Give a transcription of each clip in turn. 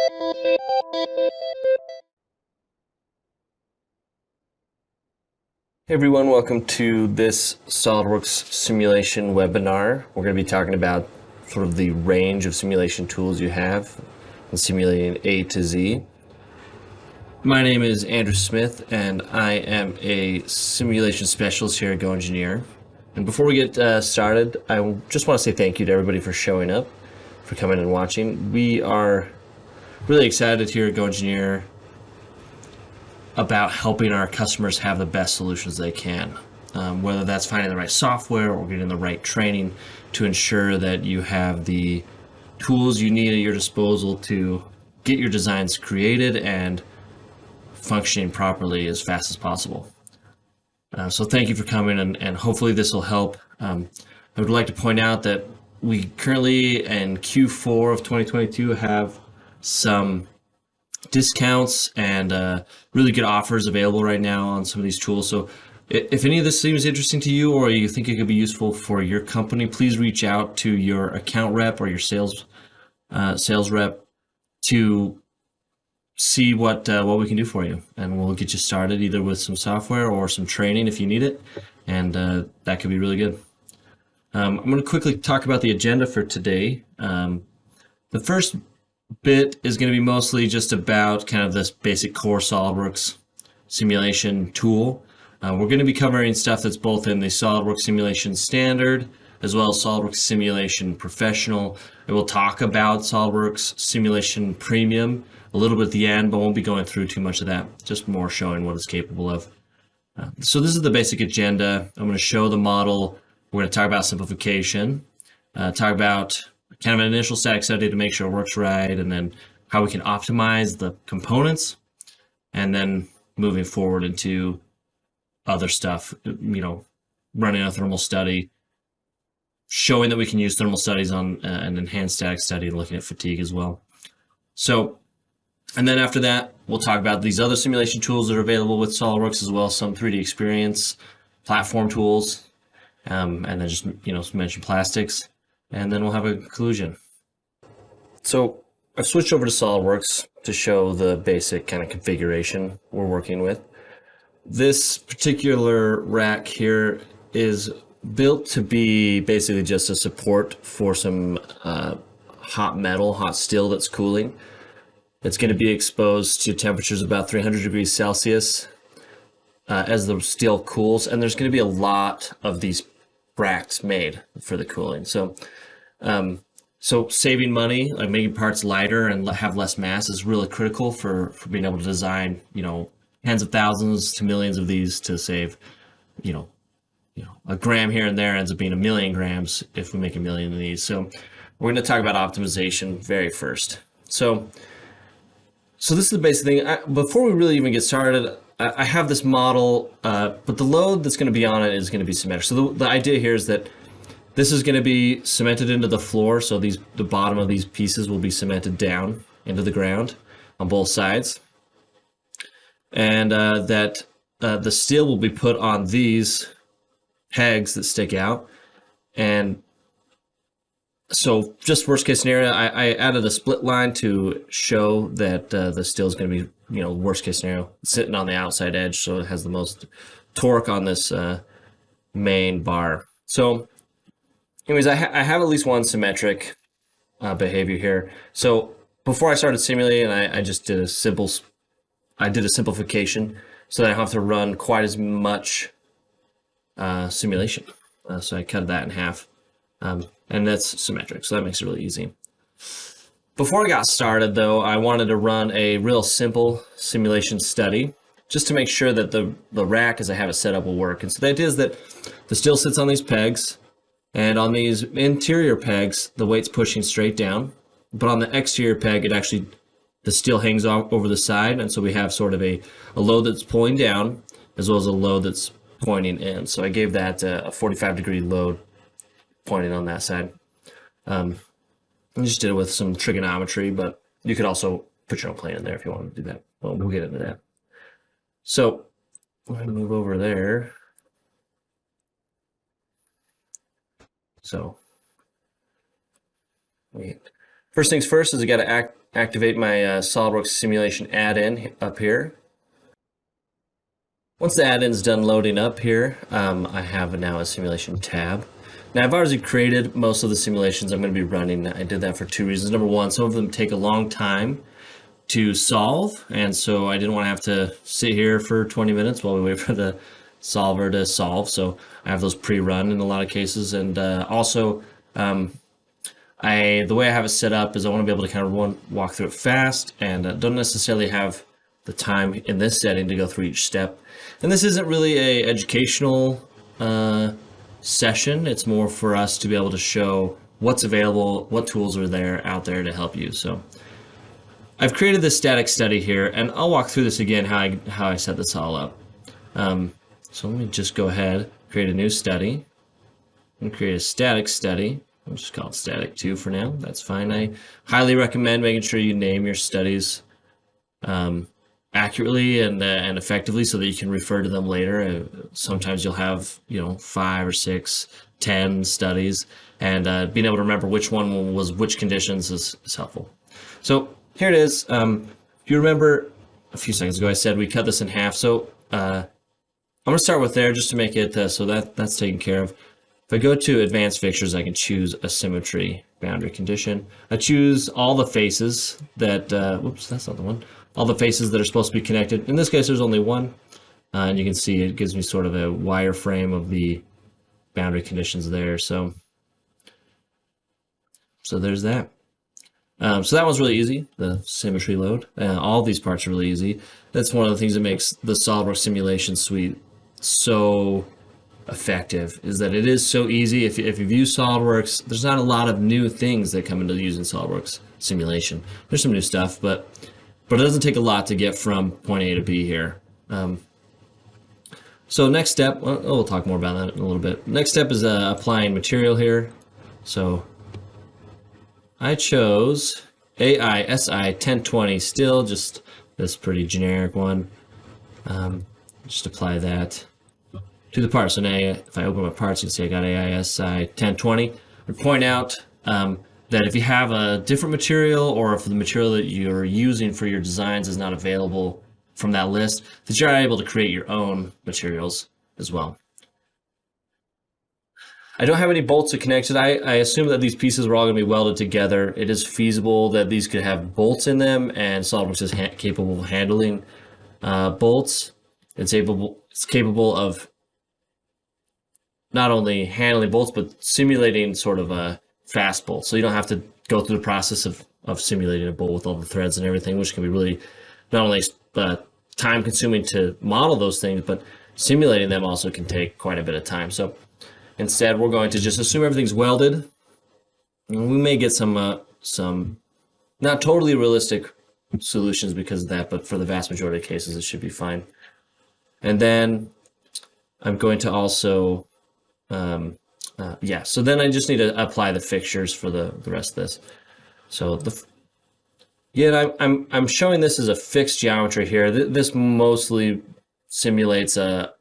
Hey everyone, welcome to this SOLIDWORKS Simulation Webinar. We're going to be talking about sort of the range of simulation tools you have in simulating A to Z. My name is Andrew Smith and I am a simulation specialist here at GoEngineer. And before we get started, I just want to say thank you to everybody for showing up, for coming and watching. We are really excited here at GoEngineer about helping our customers have the best solutions they can, whether that's finding the right software or getting the right training to ensure that you have the tools you need at your disposal to get your designs created and functioning properly as fast as possible. So thank you for coming, and hopefully this will help. I would like to point out that we currently in Q4 of 2022 have some discounts and really good offers available right now on some of these tools. So if any of this seems interesting to you or you think it could be useful for your company, please reach out to your account rep or your sales rep to see what we can do for you, and we'll get you started either with some software or some training if you need it, and that could be really good. I'm going to quickly talk about the agenda for today. The first bit is going to be mostly just about kind of this basic core SOLIDWORKS simulation tool. We're going to be covering stuff that's both in the SOLIDWORKS Simulation Standard as well as SOLIDWORKS Simulation Professional. And we'll talk about SOLIDWORKS Simulation Premium a little bit at the end, but won't be going through too much of that, just more showing what it's capable of. So this is the basic agenda. I'm going to show the model. We're going to talk about simplification, talk about kind of an initial static study to make sure it works right, and then how we can optimize the components, and then moving forward into other stuff, running a thermal study, showing that we can use thermal studies on an enhanced static study, looking at fatigue as well. So, and then after that, we'll talk about these other simulation tools that are available with SOLIDWORKS, as well as some 3D experience platform tools, and then just mention plastics. And then we'll have a conclusion. So I've switched over to SOLIDWORKS to show the basic kind of configuration we're working with. This particular rack here is built to be basically just a support for some hot steel that's cooling. It's going to be exposed to temperatures about 300 degrees Celsius as the steel cools, and there's going to be a lot of these racks made for the cooling. So saving money, like making parts lighter and have less mass, is really critical for being able to design, tens of thousands to millions of these to save, a gram here and there ends up being 1 million grams if we make 1 million of these. So we're going to talk about optimization very first. So this is the basic thing. Before we really even get started, I have this model, but the load that's going to be on it is going to be symmetric. So the idea here is that this is going to be cemented into the floor, so the bottom of these pieces will be cemented down into the ground on both sides. And that the steel will be put on these pegs that stick out. And so just worst case scenario, I added a split line to show that the steel is going to be, worst case scenario, sitting on the outside edge, so it has the most torque on this main bar. So anyways, I have at least one symmetric behavior here. So before I started simulating, I just did a simplification so that I don't have to run quite as much simulation. So I cut that in half, and that's symmetric, so that makes it really easy. Before I got started, though, I wanted to run a real simple simulation study just to make sure that the rack, as I have it set up, will work. And so the idea is that the steel sits on these pegs, and on these interior pegs, the weight's pushing straight down. But on the exterior peg, the steel hangs off over the side, and so we have sort of a load that's pulling down as well as a load that's pointing in. So I gave that a 45-degree load pointing on that side. I just did it with some trigonometry, but you could also put your own plane in there if you want to do that. Well, we'll get into that. So I'm going to move over there. So First things first is I got to activate my SOLIDWORKS Simulation add-in up here. Once the add-in is done loading up here, I have now a simulation tab. Now I've already created most of the simulations I'm going to be running. I did that for two reasons. Number one, some of them take a long time to solve, and so I didn't want to have to sit here for 20 minutes while we wait for the solver to solve. So I have those pre-run in a lot of cases, and also the way I have it set up is I want to be able to kind of walk through it fast, and don't necessarily have the time in this setting to go through each step. And this isn't really a educational session. It's more for us to be able to show what's available, what tools are out there to help you. So I've created this static study here, and I'll walk through this again, how I set this all up. So let me just go ahead, create a new study, and create a static study. I'll just call it static 2 for now. That's fine. I highly recommend making sure you name your studies accurately and effectively so that you can refer to them later. Sometimes you'll have 5 or 6, 10 studies, and being able to remember which one was which conditions is helpful. So here it is. If you remember a few seconds ago, I said we cut this in half. So I'm going to start with there just to make it so that's taken care of. If I go to advanced fixtures, I can choose a symmetry boundary condition. I choose all the faces that, whoops, that's not the one. All the faces that are supposed to be connected. In this case, there's only one. And you can see it gives me sort of a wireframe of the boundary conditions there. So there's that. So that one's really easy, the symmetry load. All these parts are really easy. That's one of the things that makes the SOLIDWORKS simulation suite so effective, is that it is so easy. If you've used SOLIDWORKS, there's not a lot of new things that come into using SOLIDWORKS simulation. There's some new stuff, but it doesn't take a lot to get from point A to B here. So next step, we'll talk more about that in a little bit. Next step is applying material here. So I chose AISI 1020, still just this pretty generic one. Just apply that to the part. So now if I open my parts, you can see I got AISI 1020. I point out that if you have a different material, or if the material that you're using for your designs is not available from that list, that you're able to create your own materials as well. I don't have any bolts connected. I assume that these pieces are all going to be welded together. It is feasible that these could have bolts in them, and SOLIDWORKS is capable of handling bolts. It's capable of not only handling bolts, but simulating sort of a fast bolt. So you don't have to go through the process of simulating a bolt with all the threads and everything, which can be really not only time consuming to model those things, but simulating them also can take quite a bit of time. So instead, we're going to just assume everything's welded. And we may get some not totally realistic solutions because of that, but for the vast majority of cases, it should be fine. And then I'm going to also, so then I just need to apply the fixtures for the rest of this. So I'm showing this as a fixed geometry here. This mostly simulates a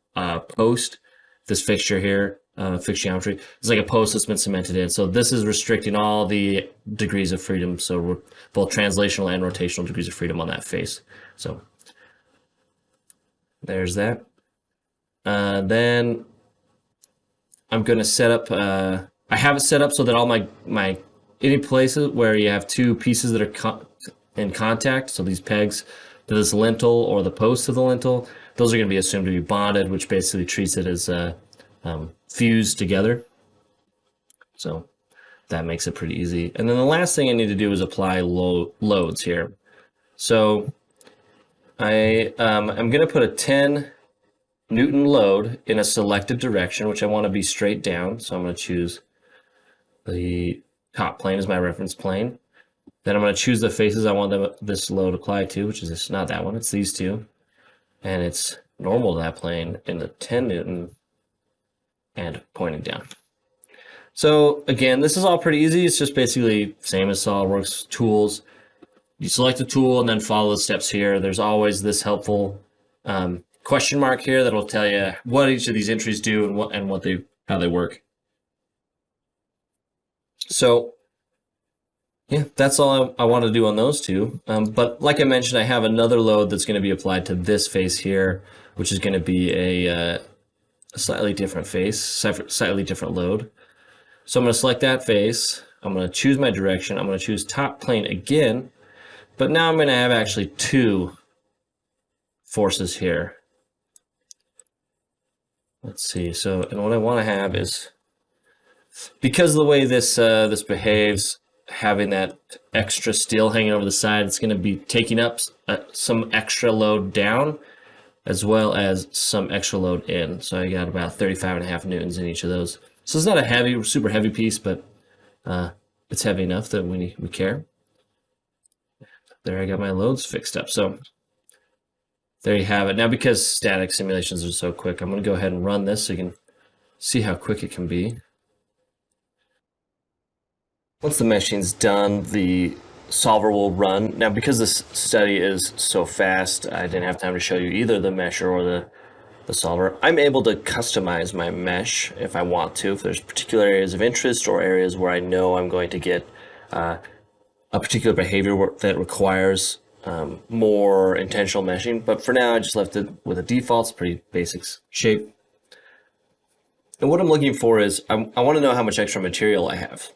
post, this fixture here. Fixed geometry. It's like a post that's been cemented in. So this is restricting all the degrees of freedom. So we're both translational and rotational degrees of freedom on that face. So there's that. Then I'm going to set up, I have it set up so that all my any places where you have two pieces that are in contact, so these pegs to this lintel or the post of the lintel, those are going to be assumed to be bonded, which basically treats it as fused together. So that makes it pretty easy. And then the last thing I need to do is apply loads here. So I'm going to put a 10 Newton load in a selected direction, which I want to be straight down. So I'm going to choose the top plane as my reference plane. Then I'm going to choose the faces I want this load applied to, which is not that one, it's these two. And it's normal to that plane in the 10 Newton and pointing down. So again, this is all pretty easy. It's just basically same as SOLIDWORKS tools. You select a tool and then follow the steps here. There's always this helpful question mark here that will tell you what each of these entries do and how they work. So Yeah, that's all I want to do on those two. But like I mentioned, I have another load that's going to be applied to this face here, which is going to be a slightly different face, slightly different load. So I'm going to select that face. I'm going to choose my direction. I'm going to choose top plane again. But now I'm going to have actually two forces here. Let's see. So, and what I want to have is, because of the way this this behaves, having that extra steel hanging over the side, it's going to be taking up some extra load down as well as some extra load in. So I got about 35.5 newtons in each of those. So it's not a heavy, super heavy piece, but it's heavy enough that we care. There, I got my loads fixed up. So there you have it. Now, because static simulations are so quick, I'm going to go ahead and run this so you can see how quick it can be. Once the meshing's done, the solver will run. Now, because this study is so fast, I didn't have time to show you either the mesher or the solver. I'm able to customize my mesh if I want to, if there's particular areas of interest or areas where I know I'm going to get a particular behavior that requires more intentional meshing. But for now, I just left it with a default. It's pretty basic shape. And what I'm looking for is I want to know how much extra material I have.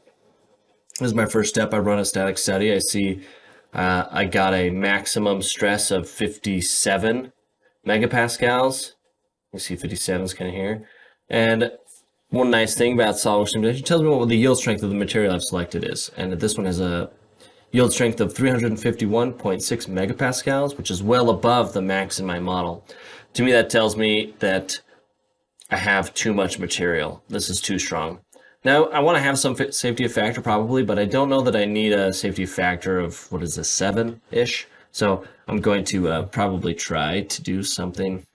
This is my first step. I run a static study. I see I got a maximum stress of 57 megapascals. You see 57 is kind of here. And one nice thing about SOLIDWORKS Simulation, it tells me what the yield strength of the material I've selected is. And this one has a yield strength of 351.6 megapascals, which is well above the max in my model. To me, that tells me that I have too much material. This is too strong. Now, I want to have some safety factor probably, but I don't know that I need a safety factor of, what is this, 7-ish? So I'm going to probably try to do something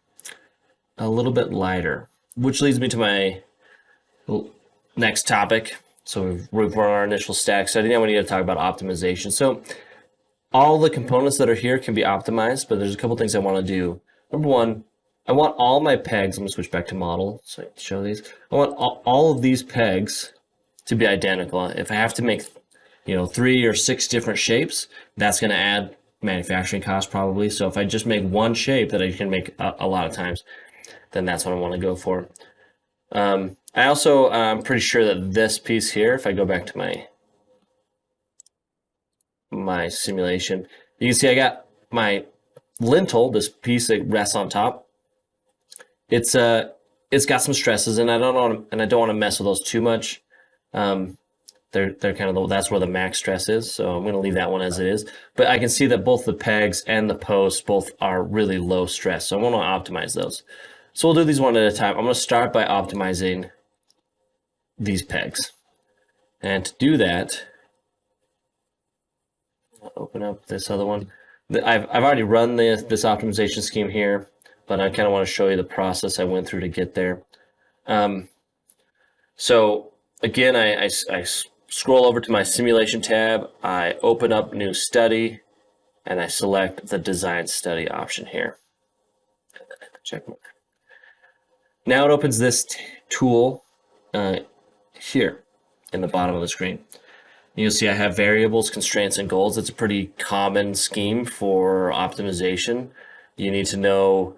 a little bit lighter, which leads me to my next topic. So we've run our initial static study. Now we need to talk about optimization. So all the components that are here can be optimized, but there's a couple things I want to do. Number one, I want all my pegs, I'm going to switch back to model so I can show these. I want all of these pegs to be identical. If I have to make 3 or 6 different shapes, that's going to add manufacturing costs probably. So if I just make one shape that I can make a lot of times, then that's what I want to go for. I also, I'm pretty sure that this piece here, if I go back to my simulation, you can see I got my lintel, this piece that rests on top. It's got some stresses, and I don't want to mess with those too much. They're kind of that's where the max stress is, so I'm going to leave that one as it is. But I can see that both the pegs and the posts both are really low stress, so I want to optimize those. So we'll do these one at a time. I'm going to start by optimizing these pegs, and to do that, I'll open up this other one. I've already run this optimization scheme here, but I kind of want to show you the process I went through to get there. So again, I scroll over to my simulation tab, I open up new study, and I select the design study option here. Check mark. Now it opens this tool here in the bottom of the screen. You'll see I have variables, constraints, and goals. It's a pretty common scheme for optimization. You need to know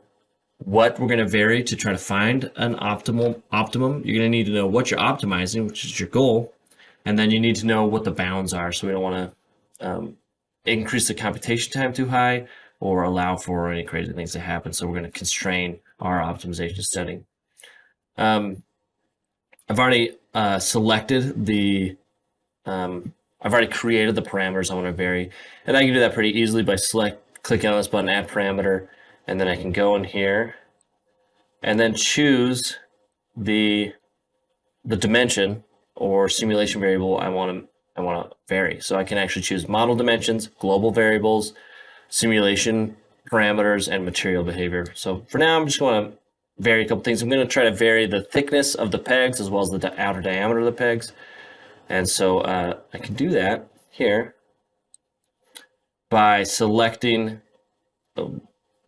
what we're going to vary to try to find an optimum. You're going to need to know what you're optimizing, which is your goal, and then you need to know what the bounds are. So we don't want to increase the computation time too high or allow for any crazy things to happen. So we're going to constrain our optimization setting. I've already selected the I've already created the parameters I want to vary, and I can do that pretty easily by clicking on this button, add parameter, and then I can go in here and then choose the dimension or simulation variable I want to vary. So I can actually choose model dimensions, global variables, simulation parameters, and material behavior. So for now, I'm just going to vary a couple things. I'm going to try to vary the thickness of the pegs as well as the outer diameter of the pegs. And so I can do that here by selecting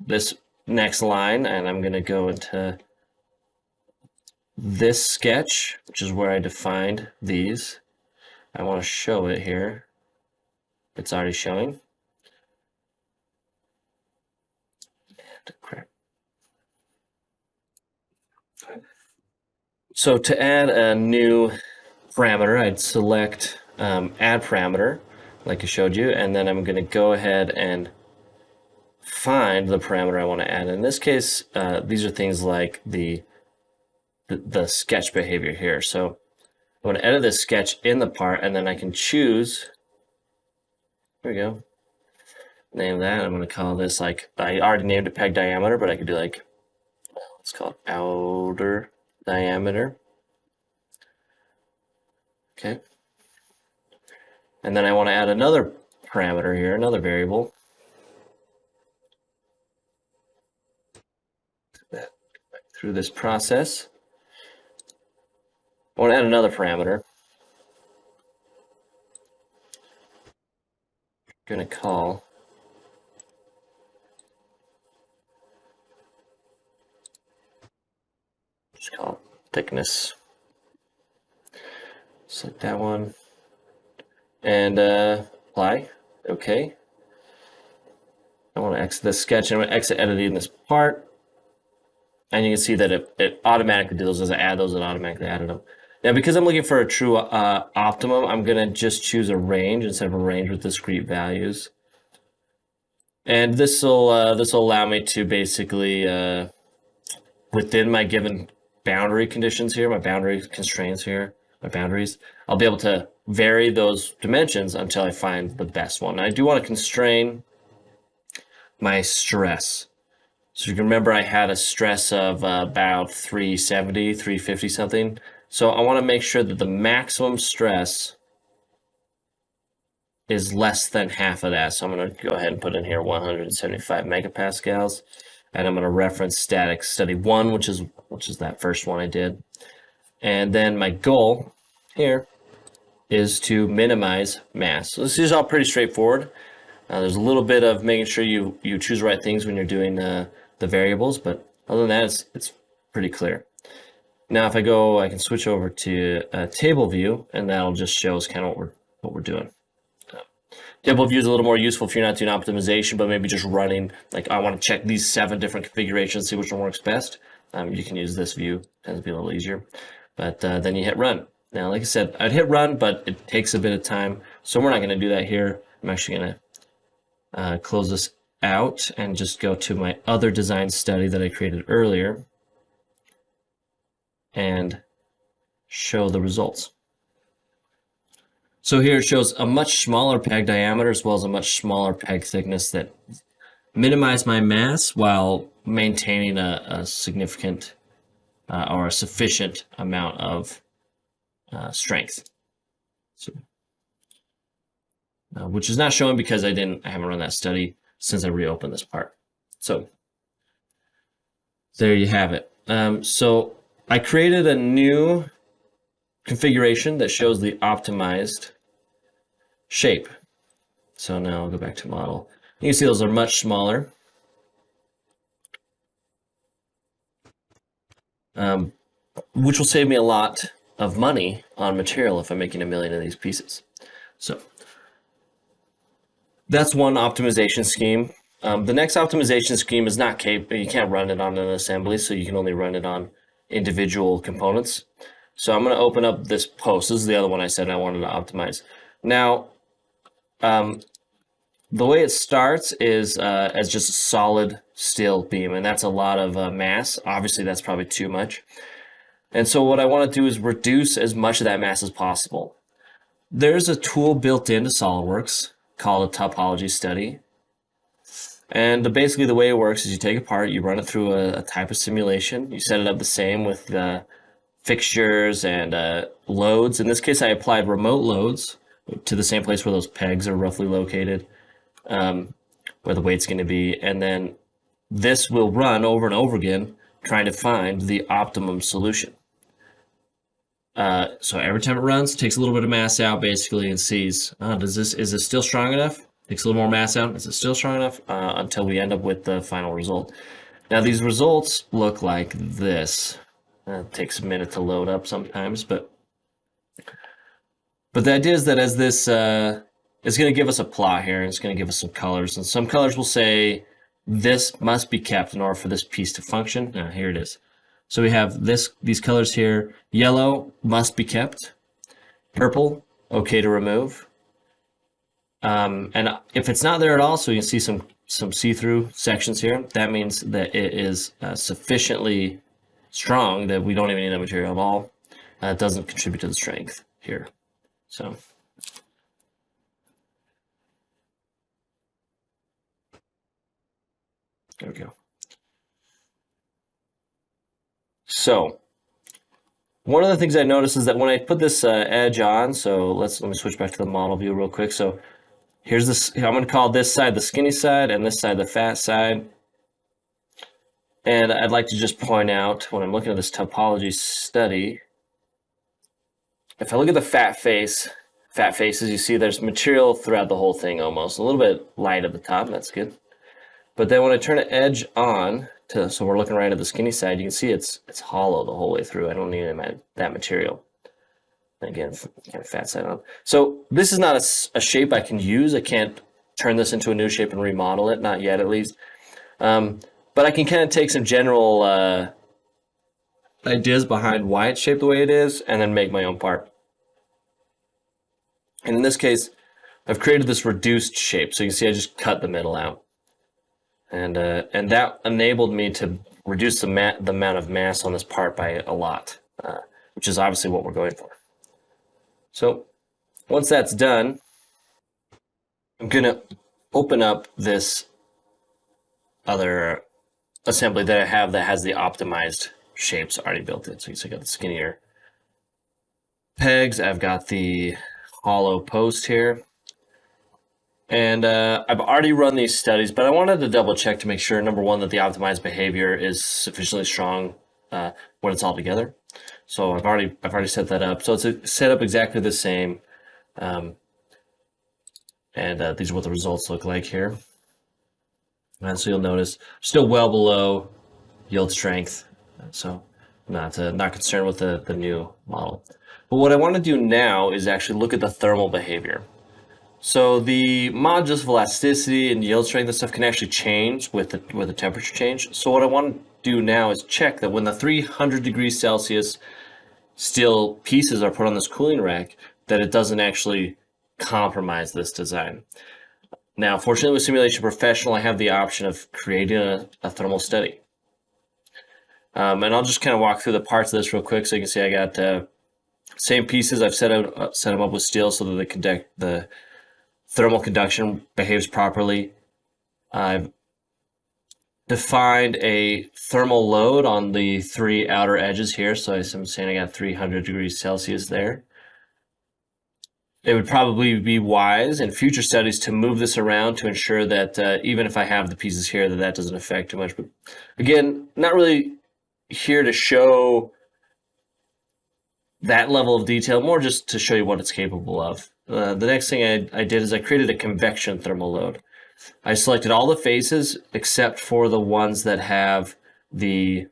this next line, and I'm going to go into this sketch, which is where I defined these. I want to show it here. it's already showing. So to add a new parameter, I'd select add parameter, like I showed you, and then I'm going to go ahead and find the parameter I want to add. In this case, these are things like the sketch behavior here. So I want to edit this sketch in the part, and then I can choose. There we go. Name that. I'm going to call this, like, I already named it peg diameter, but I could do like, let's call it outer diameter. Okay. And then I want to add another parameter here, another variable. Through this process, I want to add another parameter. I'm going to call thickness. Select that one and apply. Okay. I want to exit this sketch and I'm going to exit editing this part. And you can see that it automatically did those. As I add those, it automatically added them. Now, because I'm looking for a true optimum, I'm going to just choose a range instead of a range with discrete values. And this will allow me to basically, within my given boundary conditions here, my boundary constraints here, my boundaries, I'll be able to vary those dimensions until I find the best one. Now, I do want to constrain my stress. So you can remember I had a stress of about 370, 350 something. So I want to make sure that the maximum stress is less than half of that. So I'm going to go ahead and put in here 175 megapascals. And I'm going to reference static study 1, which is that first one I did. And then my goal here is to minimize mass. So this is all pretty straightforward. There's a little bit of making sure you choose the right things when you're doing the variables, but other than that, it's pretty clear. Now, if I go, I can switch over to table view, and that'll just show us kind of what we're doing. Table view is a little more useful if you're not doing optimization, but maybe just running, like I want to check these 7 different configurations, see which one works best. You can use this view, tends to be a little easier. But then you hit run. Now, like I said, I'd hit run, but it takes a bit of time, so we're not going to do that here. I'm actually going to close this out and just go to my other design study that I created earlier and show the results. So here it shows a much smaller peg diameter as well as a much smaller peg thickness that minimize my mass while maintaining a significant or a sufficient amount of strength. So, which is not showing because I haven't run that study since I reopened this part. So there you have it. So I created a new configuration that shows the optimized shape. So now I'll go back to model. You can see those are much smaller. Which will save me a lot of money on material if I'm making 1 million of these pieces. So that's one optimization scheme. The next optimization scheme is not capable. You can't run it on an assembly, so you can only run it on individual components. So I'm going to open up this post. This is the other one I said I wanted to optimize. Now, the way it starts is as just a solid steel beam, and that's a lot of mass. Obviously, that's probably too much. And so what I want to do is reduce as much of that mass as possible. There's a tool built into SOLIDWORKS called a topology study. And basically the way it works is you take a part, you run it through a type of simulation. You set it up the same with fixtures and loads. In this case, I applied remote loads to the same place where those pegs are roughly located, where the weight's going to be. And then this will run over and over again, trying to find the optimum solution. So every time it runs, it takes a little bit of mass out basically and sees, is this still strong enough? Takes a little more mass out. Is it still strong enough? Until we end up with the final result. Now these results look like this. It takes a minute to load up sometimes, but the idea is that as this it's going to give us a plot here, and it's going to give us some colors. And some colors will say this must be kept in order for this piece to function. Now, here it is. So we have these colors here. Yellow must be kept. Purple, okay to remove. And if it's not there at all, so you can see some see-through sections here, that means that it is sufficiently strong that we don't even need that material at all. It doesn't contribute to the strength here. So there we go. So one of the things I noticed is that when I put this edge on, so let me switch back to the model view real quick. So here's this, I'm going to call this side the skinny side and this side the fat side. And I'd like to just point out, when I'm looking at this topology study, if I look at the fat faces, you see there's material throughout the whole thing almost. A little bit light at the top, that's good. But then when I turn the edge on, so we're looking right at the skinny side, you can see it's hollow the whole way through. I don't need that material. Again, kind of fat side on. So this is not a shape I can use. I can't turn this into a new shape and remodel it, not yet at least. But I can kind of take some general ideas behind why it's shaped the way it is and then make my own part. And in this case, I've created this reduced shape. So you can see I just cut the middle out. And that enabled me to reduce the amount of mass on this part by a lot, which is obviously what we're going for. So once that's done, I'm going to open up this other assembly that I have that has the optimized shapes already built in. So you see I got the skinnier pegs, I've got the hollow post here. And I've already run these studies, but I wanted to double check to make sure, number one, that the optimized behavior is sufficiently strong when it's all together. So I've already set that up. So it's set up exactly the same. And these are what the results look like here. And so you'll notice still well below yield strength. So not concerned with the new model. But what I want to do now is actually look at the thermal behavior. So the modulus of elasticity and yield strength and stuff can actually change with the temperature change. So what I want to do now is check that when the 300 degrees Celsius steel pieces are put on this cooling rack, that it doesn't actually compromise this design. Now, fortunately with Simulation Professional, I have the option of creating a thermal study. And I'll just kind of walk through the parts of this real quick so you can see I got same pieces. I've set them up with steel so that the thermal conduction behaves properly. I've defined a thermal load on the 3 outer edges here. So I'm saying I got 300 degrees Celsius there. It would probably be wise in future studies to move this around to ensure that even if I have the pieces here, that doesn't affect too much. But again, not really here to show that level of detail, more just to show you what it's capable of. The next thing I did is I created a convection thermal load. I selected all the faces except for the ones that have the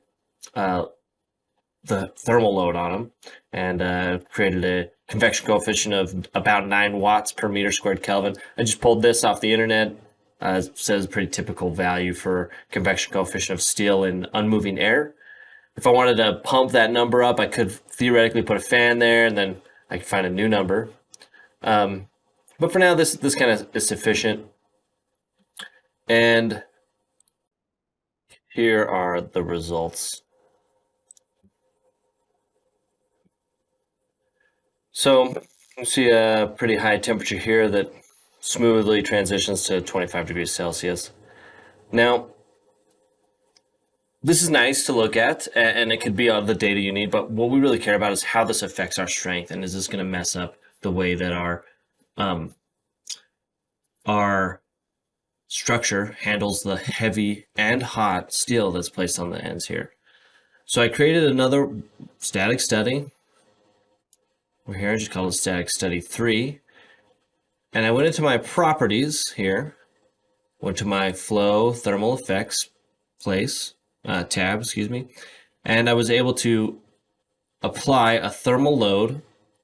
thermal load on them, and created a convection coefficient of about 9 watts per meter squared Kelvin. I just pulled this off the internet. It says a pretty typical value for convection coefficient of steel in unmoving air. If I wanted to pump that number up, I could theoretically put a fan there, and then I could find a new number. But for now, this kind of is sufficient. And here are the results. So you see a pretty high temperature here that smoothly transitions to 25 degrees Celsius. Now, this is nice to look at, and it could be all the data you need, but what we really care about is how this affects our strength, and is this going to mess up the way that our structure handles the heavy and hot steel that's placed on the ends here. So I created another static study. We're here, I just called it static study 3. And I went into my properties here, went to my flow thermal effects tab, and I was able to apply a thermal load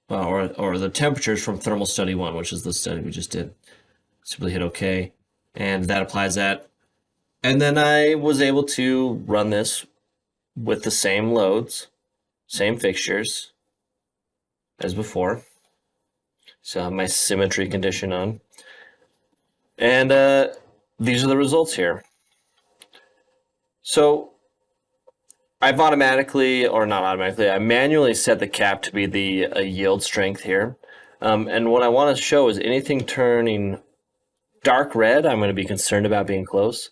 or the temperatures from thermal study 1, which is the study we just did. Simply hit OK, and that applies that. And then I was able to run this with the same loads, same fixtures as before. So I have my symmetry condition on. And these are the results here. So I've automatically, or not automatically, I manually set the cap to be the yield strength here. And what I want to show is anything turning dark red, I'm going to be concerned about being close.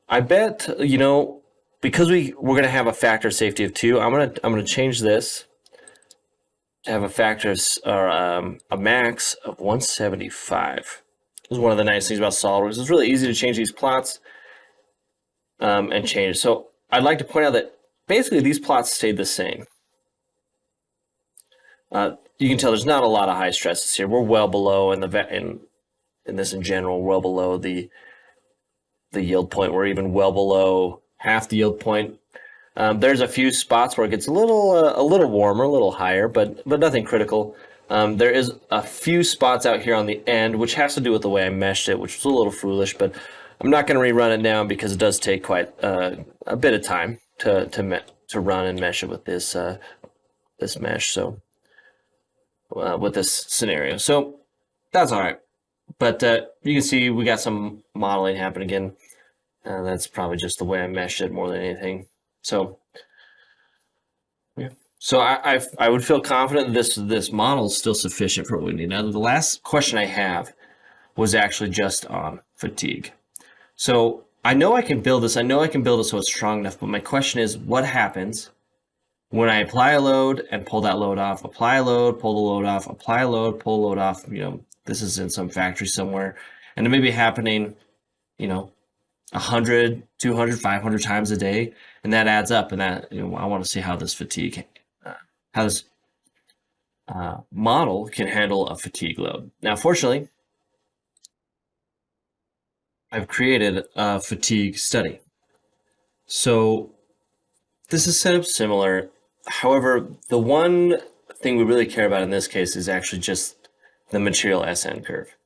I bet, you know, because we're going to have a factor of safety of 2, I'm going to change this to have a factor or a max of 175. This is one of the nice things about SOLIDWORKS. It's really easy to change these plots and change it. So I'd like to point out that basically these plots stayed the same. You can tell there's not a lot of high stresses here. We're well below in this in general, well below the yield point. We're even well below half the yield point. There's a few spots where it gets a little warmer, a little higher, but nothing critical. There is a few spots out here on the end, which has to do with the way I meshed it, which was a little foolish, but I'm not going to rerun it now because it does take quite a bit of time to run and mesh it with this this mesh. So with this scenario, so that's all right. But you can see we got some modeling happen again. That's probably just the way I meshed it more than anything. So yeah. So I would feel confident that this model is still sufficient for what we need. Now the last question I have was actually just on fatigue. So I know I can build this. I know I can build it so it's strong enough. But my question is, what happens when I apply a load and pull that load off? Apply a load, pull the load off. Apply a load, pull the load off. You know, this is in some factory somewhere, and it may be happening, you know, 100, 200, 500 times a day, and that adds up. And that, you know, I want to see how this fatigue, how this model can handle a fatigue load. Now, fortunately, I've created a fatigue study. So this is set up similar. However, the one thing we really care about in this case is actually just the material SN curve.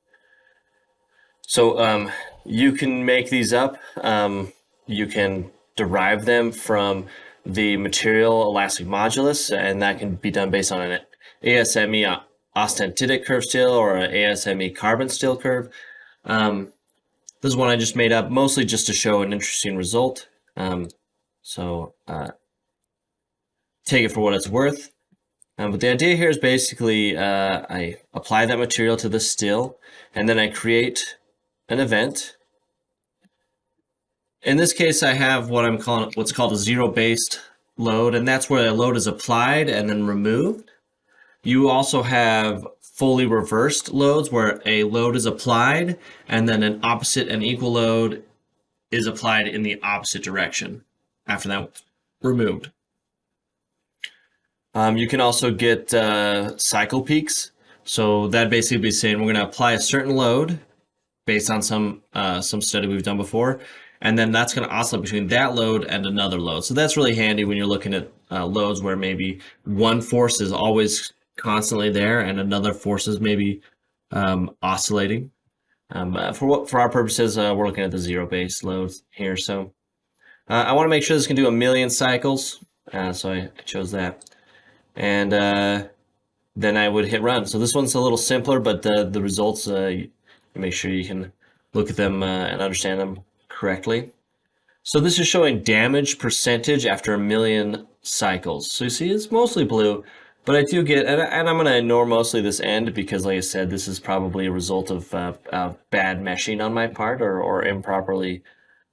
So you can make these up. You can derive them from the material elastic modulus, and that can be done based on an ASME austenitic curve still or an ASME carbon still curve. This is one I just made up, mostly just to show an interesting result. So take it for what it's worth. But the idea here is basically I apply that material to the still, and then I create an event. In this case, I have what's called a zero-based load, and that's where a load is applied and then removed. You also have fully reversed loads where a load is applied and then an opposite and equal load is applied in the opposite direction after that removed. You can also get cycle peaks. So that basically be saying we're going to apply a certain load based on some study we've done before, and then that's going to oscillate between that load and another load. So that's really handy when you're looking at loads where maybe one force is always constantly there and another force is maybe oscillating. For our purposes, we're looking at the zero-based loads here. So I want to make sure this can do 1,000,000 cycles, so I chose that. And then I would hit run. So this one's a little simpler, but the results, you make sure you can look at them and understand them correctly. So this is showing damage percentage after 1,000,000 cycles. So you see it's mostly blue, but I do get, and I'm going to ignore mostly this end because, like I said, this is probably a result of bad meshing on my part or improperly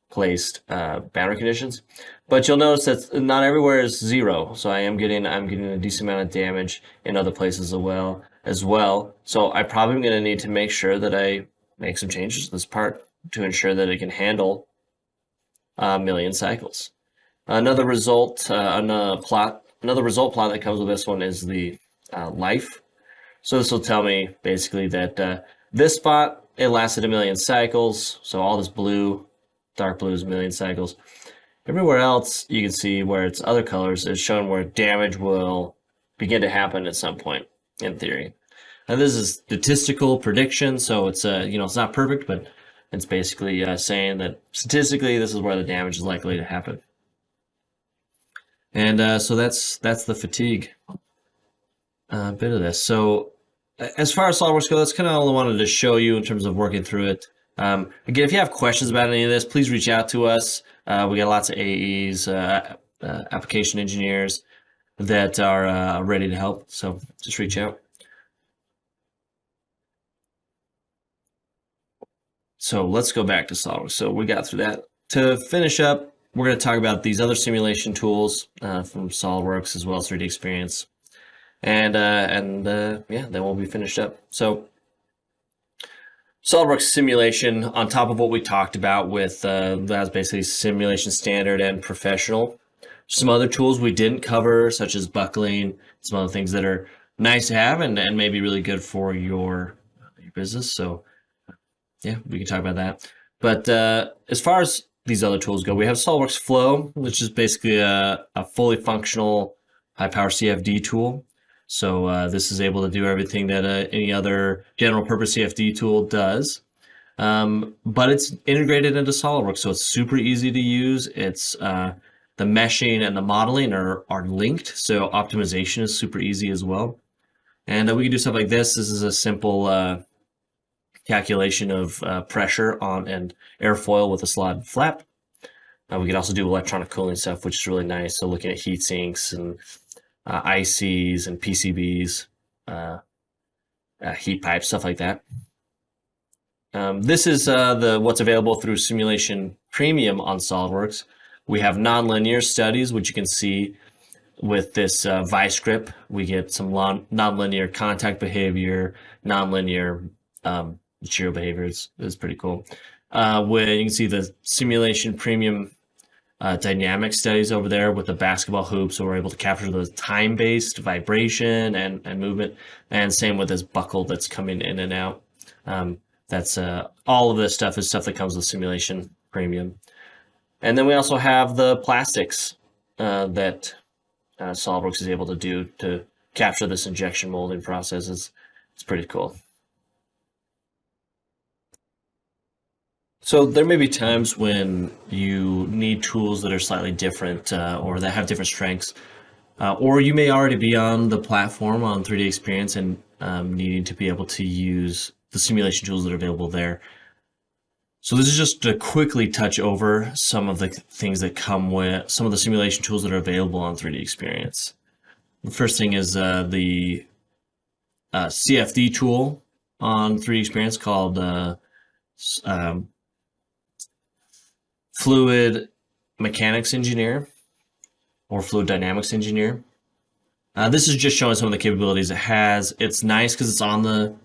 placed boundary conditions. But you'll notice that not everywhere is zero, so I'm getting a decent amount of damage in other places as well. So I probably am going to need to make sure that I make some changes to this part to ensure that it can handle 1,000,000 cycles. Another result plot that comes with this one is the life. So this will tell me basically that this spot, it lasted 1,000,000 cycles. So all this blue, dark blue is 1,000,000 cycles. Everywhere else, you can see where it's other colors is shown where damage will begin to happen at some point. in theory. And this is statistical prediction, so it's it's not perfect, but it's basically saying that statistically this is where the damage is likely to happen. And so that's the fatigue bit of this. So as far as SOLIDWORKS go, that's kind of all I wanted to show you in terms of working through it. Again, if you have questions about any of this, please reach out to us. We got lots of AEs, application engineers that are ready to help. So just reach out. So let's go back to SOLIDWORKS. So we got through that. To finish up, we're going to talk about these other simulation tools from SOLIDWORKS as well as 3D Experience. And yeah, then we'll be finished up. So SOLIDWORKS simulation, on top of what we talked about with that's basically simulation standard and professional. Some other tools we didn't cover, such as buckling, some other things that are nice to have and maybe really good for your business. So yeah, we can talk about that. But as far as these other tools go, we have SOLIDWORKS Flow, which is basically a fully functional high-power CFD tool. So this is able to do everything that any other general purpose CFD tool does. But it's integrated into SOLIDWORKS, so it's super easy to use. It's the meshing and the modeling are linked, so optimization is super easy as well. And we can do stuff like this. This is a simple calculation of pressure on and airfoil with a slotted flap. We could also do electronic cooling stuff, which is really nice. So looking at heat sinks and ICs and PCBs, heat pipes, stuff like that. This is what's available through Simulation Premium on SOLIDWORKS. We have nonlinear studies, which you can see with this vice grip. We get some nonlinear contact behavior, nonlinear material behavior. It's pretty cool. When you can see the Simulation Premium dynamic studies over there with the basketball hoops, so we're able to capture the time-based vibration and movement, and same with this buckle that's coming in and out. That's all of this stuff is stuff that comes with Simulation Premium. And then we also have the plastics that SOLIDWORKS is able to do to capture this injection molding process. It's pretty cool. So there may be times when you need tools that are slightly different or that have different strengths, or you may already be on the platform on 3D Experience and needing to be able to use the simulation tools that are available there. So this is just to quickly touch over some of the things that come with some of the simulation tools that are available on 3D Experience. The first thing is the CFD tool on 3D Experience called Fluid Mechanics Engineer or Fluid Dynamics Engineer. This is just showing some of the capabilities it has. It's nice because it's on the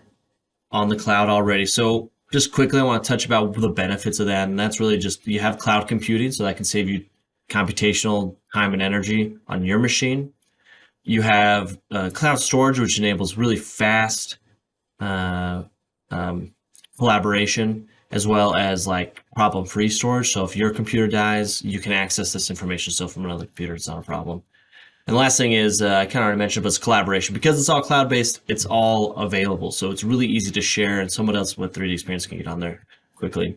cloud already. So just quickly, I want to touch about the benefits of that, and that's really just you have cloud computing, so that can save you computational time and energy on your machine. You have cloud storage, which enables really fast collaboration, as well as like problem-free storage. So if your computer dies, you can access this information still from another computer. It's not a problem. And the last thing is, I kind of already mentioned, but it's collaboration. Because it's all cloud-based, it's all available. So it's really easy to share, and someone else with 3D Experience can get on there quickly.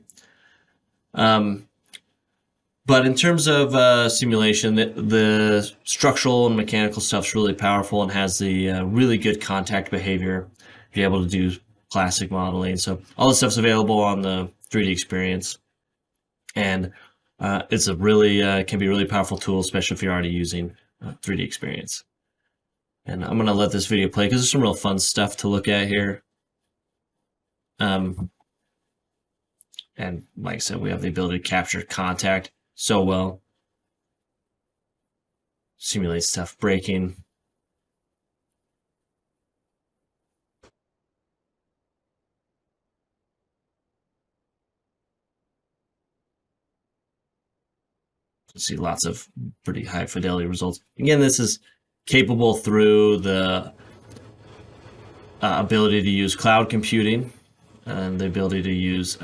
But in terms of simulation, the structural and mechanical stuff is really powerful and has the really good contact behavior. You're able to do classic modeling. So all this stuff's available on the 3D Experience. And it's a really, can be a really powerful tool, especially if you're already using 3D Experience. And I'm going to let this video play because there's some real fun stuff to look at here. And like I said, we have the ability to capture contact so well. Simulate stuff breaking. See lots of pretty high fidelity results. Again, this is capable through the ability to use cloud computing and the ability to use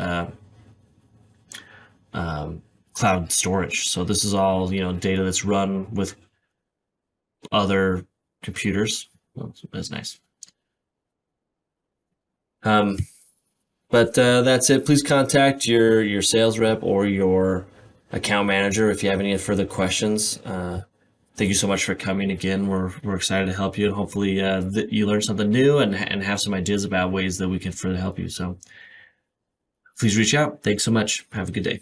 cloud storage. So this is all data that's run with other computers. Well, that's nice. But that's it. Please contact your sales rep or your account manager if you have any further questions. Thank you so much for coming again. We're excited to help you, and hopefully you learn something new and have some ideas about ways that we can further help you. So please reach out. Thanks so much. Have a good day.